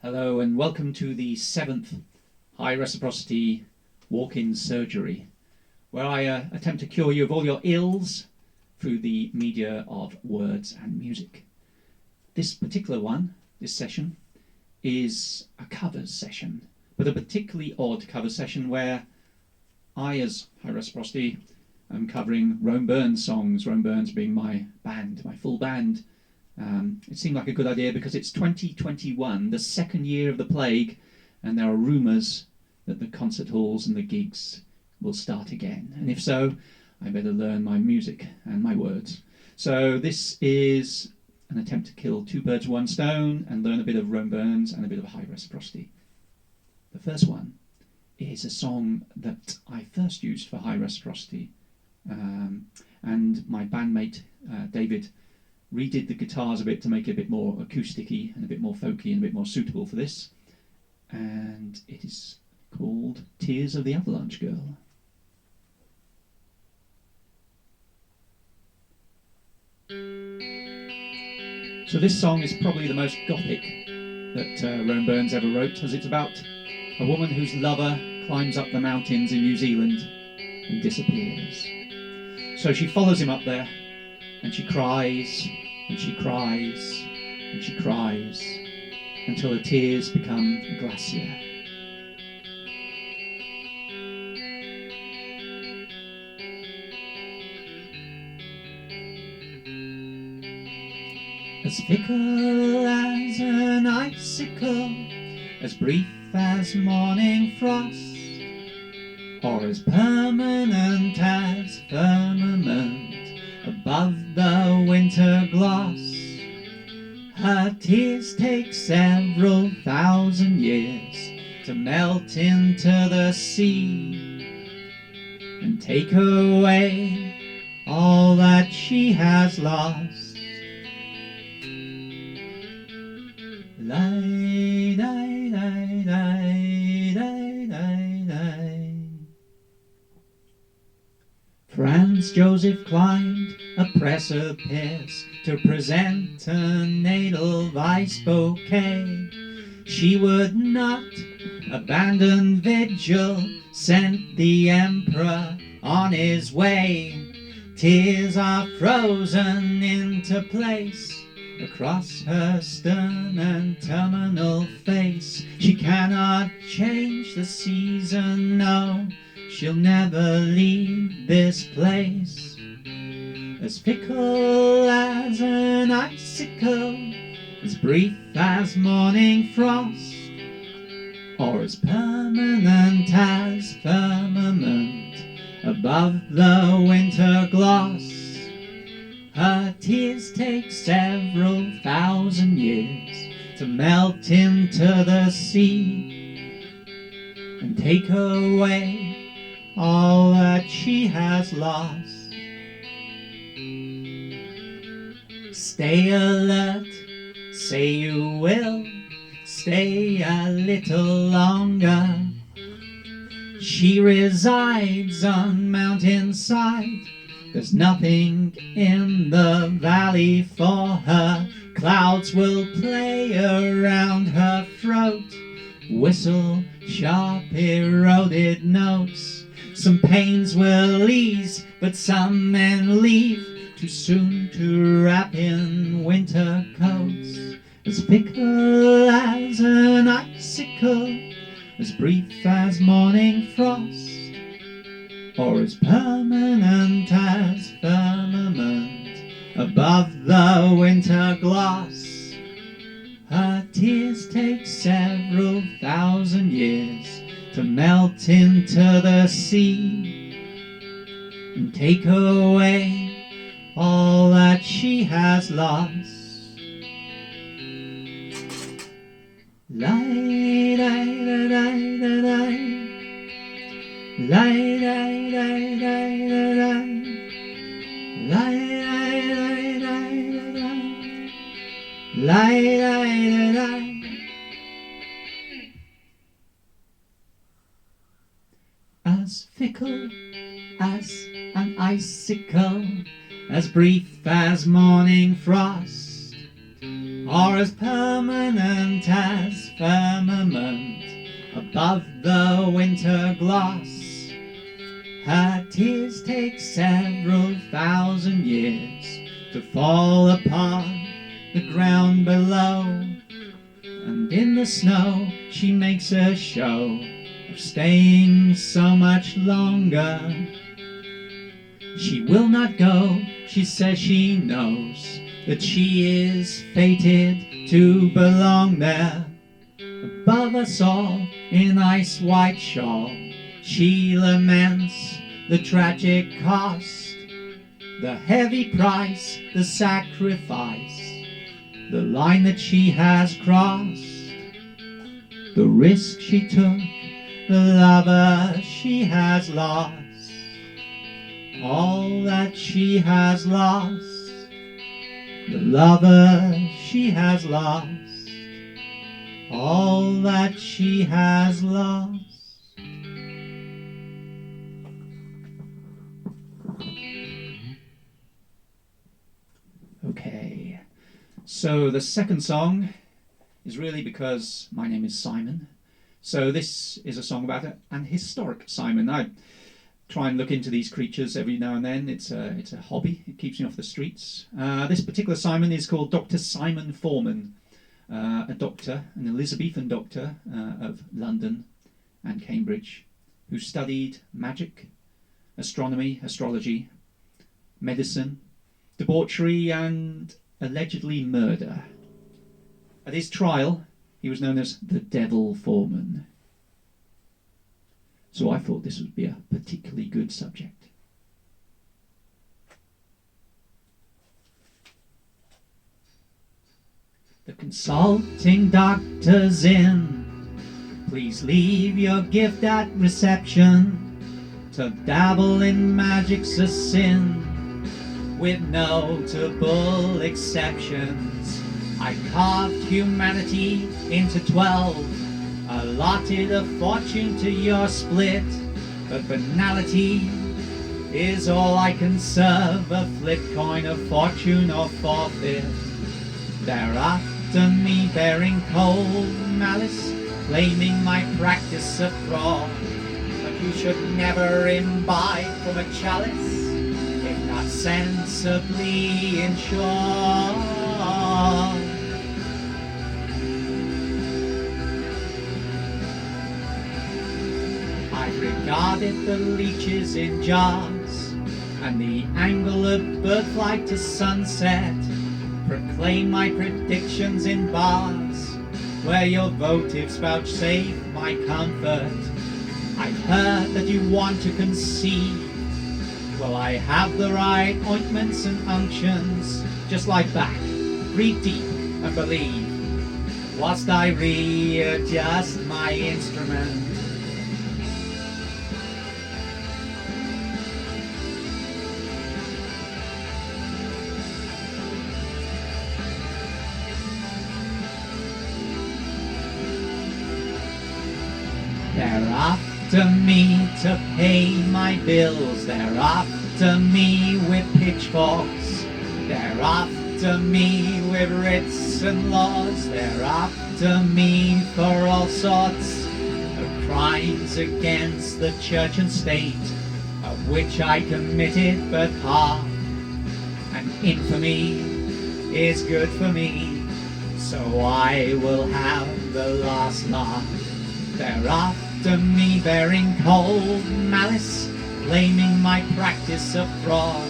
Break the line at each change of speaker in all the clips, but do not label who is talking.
Hello and welcome to the 7th Hi-Reciprocity walk-in surgery, where I attempt to cure you of all your ills through the media of words and music. This particular one, this session, is a covers session, but a particularly odd cover session where I, as Hi-Reciprocity, am covering Rome Burns songs, Rome Burns being my band, my full band. It seemed like a good idea because it's 2021, the second year of the plague, and there are rumours that the concert halls and the gigs will start again. And if so, I better learn my music and my words. So this is an attempt to kill two birds with one stone and learn a bit of Rome Burns and a bit of Hi-Reciprocity. The first one is a song that I first used for Hi-Reciprocity, and my bandmate David redid the guitars a bit to make it a bit more acoustic-y and a bit more folky and a bit more suitable for this. And it is called Tears of the Avalanche Girl. So this song is probably the most Gothic that Rome Burns ever wrote, as it's about a woman whose lover climbs up the mountains in New Zealand and disappears. So she follows him up there, and she cries, and she cries, and she cries, until her tears become a glacier. As fickle as an icicle, as brief as morning frost, or as permanent as firmament above the winter gloss. Her tears take several thousand years to melt into the sea and take away all that she has lost. Lie, lie, lie, lie, lie, lie, lie. Franz Joseph climbed a precipice to present an Edelweiss bouquet. She would not abandon vigil, sent the emperor on his way. Tears are frozen into place across her stern and terminal face. She cannot change the season, no, she'll never leave this place. As fickle as an icicle, as brief as morning frost, or as permanent as firmament above the winter gloss. Her tears take several thousand years to melt into the sea and take away all that she has lost. Stay alert, say you will, stay a little longer. She resides on mountainside, there's nothing in the valley for her. Clouds will play around her throat, whistle sharp eroded notes. Some pains will ease, but some men leave too soon to wrap in winter coats. As fickle as an icicle, as brief as morning frost, or as permanent as firmament above the winter gloss. Her tears take several thousand years to melt into the sea and take away all that she has lost. Lie, lie, lie, lie, lie, lie. Lie, lie, lie, lie, lie, lie. Lie, lie, lie, lie, lie. Lie, lie, lie, lie. As fickle as an icicle, as brief as morning frost, are as permanent as firmament above the winter glass. Her tears take several thousand years to fall upon the ground below, and in the snow she makes a show of staying so much longer. She will not go, she says she knows that she is fated to belong there. Above us all, in ice white shawl, she laments the tragic cost, the heavy price, the sacrifice, the line that she has crossed, the risk she took, the lover she has lost, all that she has lost, the lover she has lost, all that she has lost. Okay, so the second song is really because my name is Simon. So this is a song about an historic Simon. I try and look into these creatures every now and then. It's a hobby. It keeps me off the streets. This particular Simon is called Dr. Simon Foreman, a doctor, an Elizabethan doctor of London and Cambridge, who studied magic, astronomy, astrology, medicine, debauchery, and allegedly murder. At his trial, he was known as the Devil Foreman. So I thought this would be a particularly good subject. The consulting doctor's in. Please leave your gift at reception. To dabble in magic's a sin, with notable exceptions. I carved humanity into 12, allotted a fortune to your split, but banality is all I can serve, a flip coin of fortune or forfeit. Thereafter me bearing cold malice, claiming my practice of fraud. But you should never imbibe from a chalice, if not sensibly insured. I regarded the leeches in jars, and the angle of bird flight to sunset, proclaim my predictions in bars, where your votives vouchsafe my comfort. I've heard that you want to conceive. Well, I have the right ointments and unctions. Just lie back, breathe deep, and believe, whilst I readjust my instrument. They're after me to pay my bills. They're after me with pitchforks. They're after me with writs and laws. They're after me for all sorts of crimes against the church and state, of which I committed but half. And infamy is good for me, so I will have the last laugh. They're after me bearing cold malice, claiming my practice of fraud.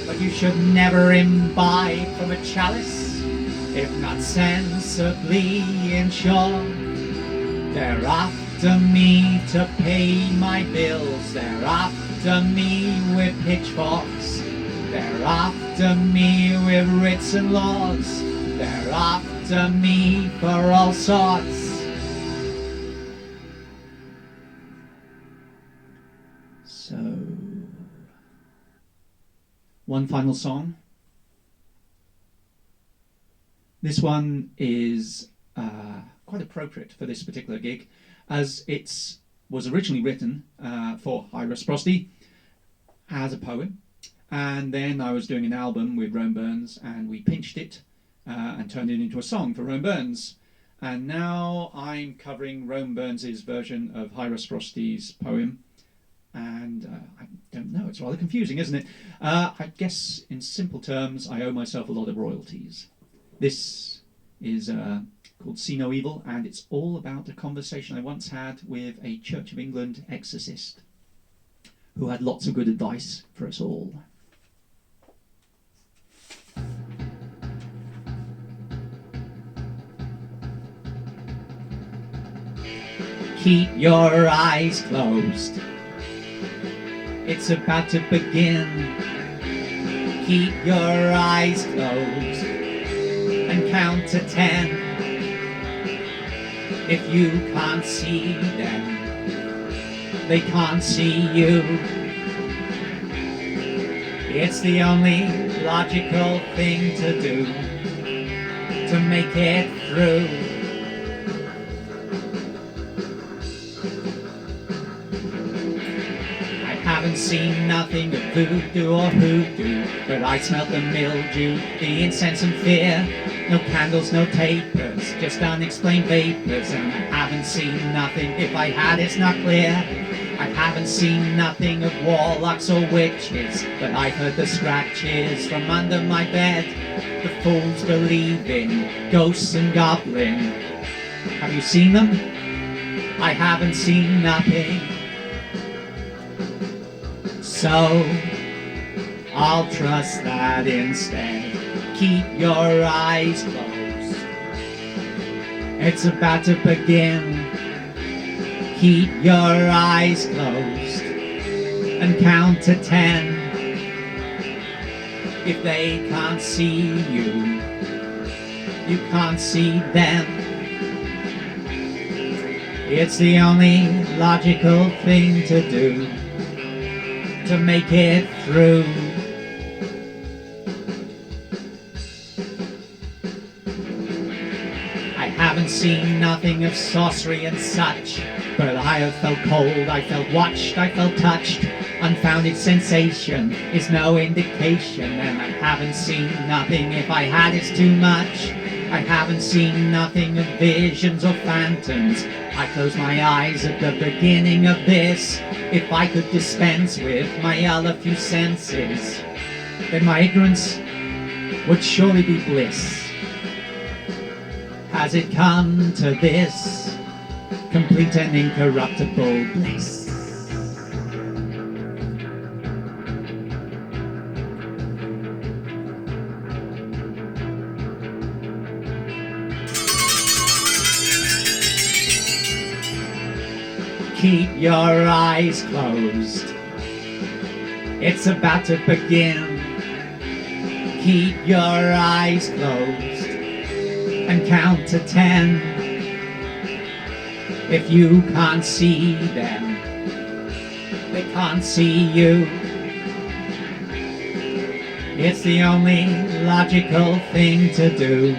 But you should never imbibe from a chalice, if not sensibly insured. They're after me to pay my bills. They're after me with pitchforks. They're after me with writs and laws. They're after me for all sorts. So, one final song. This one is quite appropriate for this particular gig, as it was originally written for Hi-Reciprocity as a poem, and then I was doing an album with Rome Burns, and we pinched it and turned it into a song for Rome Burns. And now I'm covering Rome Burns's version of Hi-Reciprocity's poem. And I don't know, it's rather confusing, isn't it? I guess in simple terms, I owe myself a lot of royalties. This is called See No Evil, and it's all about a conversation I once had with a Church of England exorcist who had lots of good advice for us all. Keep your eyes closed. It's about to begin. Keep your eyes closed and count to 10. If you can't see them, they can't see you. It's the only logical thing to do to make it through. I haven't seen nothing of voodoo or hoodoo, but I smelt the mildew, the incense and fear. No candles, no tapers, just unexplained vapors. And I haven't seen nothing, if I had it's not clear. I haven't seen nothing of warlocks or witches, but I've heard the scratches from under my bed. The fools believe in ghosts and goblins. Have you seen them? I haven't seen nothing. So I'll trust that instead. Keep your eyes closed. It's about to begin. Keep your eyes closed and count to 10. If they can't see you, you can't see them. It's the only logical thing to do to make it through. I haven't seen nothing of sorcery and such, but I have felt cold, I felt watched, I felt touched. Unfounded sensation is no indication, and I haven't seen nothing, if I had it's too much. I haven't seen nothing of visions or phantoms. I close my eyes at the beginning of this. If I could dispense with my other few senses, then my ignorance would surely be bliss. Has it come to this? Complete and incorruptible bliss. Keep your eyes closed. It's about to begin. Keep your eyes closed and count to 10. If you can't see them, they can't see you. It's the only logical thing to do.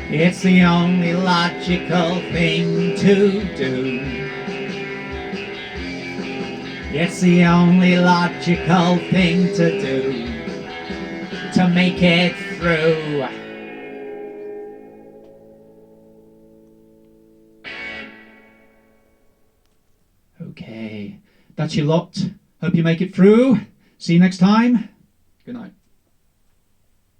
It's the only logical thing to do. It's the only logical thing to do to make it through. Okay, that's your lot. Hope you make it through. See you next time. Good night.